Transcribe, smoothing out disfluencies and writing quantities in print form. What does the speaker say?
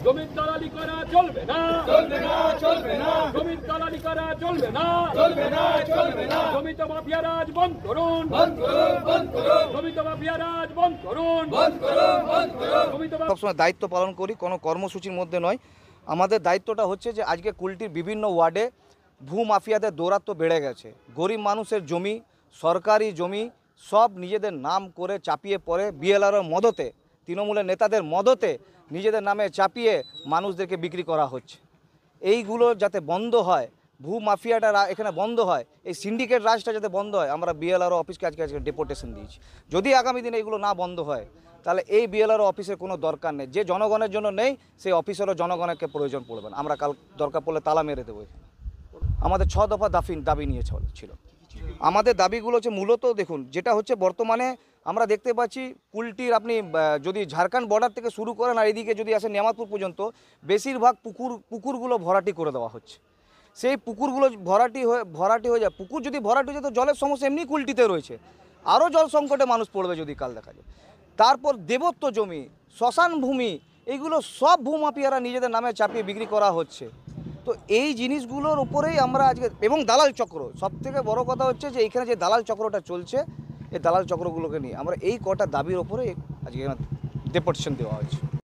জমির দালালি করা চলবে না, চলবে না, চলবে না, জমির দালালি করা চলবে না, চলবে না, চলবে না, জমিতে মাফিয়া রাজ বন্ধ করুন, বন্ধ করুন, বন্ধ করুন, জমিতে মাফিয়া রাজ বন্ধ করুন, বন্ধ করুন, বন্ধ করুন। জমিতে সবসময় দায়িত্ব পালন করি, কোনো কর্মসূচির মধ্যে নয়। আমাদের দায়িত্বটা হচ্ছে যে আজকে কুলটির বিভিন্ন ওয়ার্ডে ভূ মাফিয়াদের দৌরাত্ম্য বেড়ে গেছে। গরিব মানুষের জমি, সরকারি জমি সব নিজেদের নাম করে চাপিয়ে পড়ে বিএলআরও মদতে, তৃণমূলের নেতাদের মদতে নিজেদের নামে চাপিয়ে মানুষদেরকে বিক্রি করা হচ্ছে। এইগুলো যাতে বন্ধ হয়, ভূ মাফিয়াটা এখানে বন্ধ হয়, এই সিন্ডিকেট রাজটা যাতে বন্ধ হয়, আমরা বিএলআরও অফিসকে আজকে ডেপুটেশন দিয়েছি। যদি আগামী দিনে এগুলো না বন্ধ হয় তাহলে এই বিএলআরও অফিসের কোনো দরকার নেই। যে জনগণের জন্য নেই সেই অফিসেরও জনগণকে প্রয়োজন পড়বে না। আমরা কাল দরকার পড়লে তালা মেরে দেবো। আমাদের 6 দফা দাবি নিয়ে ছিল। আমাদের দাবিগুলো হচ্ছে মূলত দেখুন, যেটা হচ্ছে বর্তমানে আমরা দেখতে পাচ্ছি কুলটির আপনি যদি ঝাড়খণ্ড বর্ডার থেকে শুরু করেন আর এদিকে যদি আসেন নিয়ামতপুর পর্যন্ত বেশিরভাগ পুকুরগুলো ভরাটি করে দেওয়া হচ্ছে। সেই পুকুরগুলো ভরাটি হয়ে যায়। পুকুর যদি ভরাটি হয়ে যায় তো জলের সমস্যা এমনি কুলটিতে রয়েছে, আরও জল সংকটে মানুষ পড়বে যদি কাল দেখা যায়। তারপর দেবত্ব জমি, শ্মশান ভূমি, এইগুলো সব ভূমাফিয়ারা নিজেদের নামে চাপিয়ে বিক্রি করা হচ্ছে। তো এই জিনিসগুলোর উপরেই আমরা আজকে, এবং দালাল চক্র, সবথেকে বড় কথা হচ্ছে যে এইখানে যে দালাল চক্রটা চলছে, এই দালাল চক্রগুলোকে নিয়ে আমরা এই কটা দাবির ওপরে আজকে ডেপুটেশন দেওয়া হয়েছে।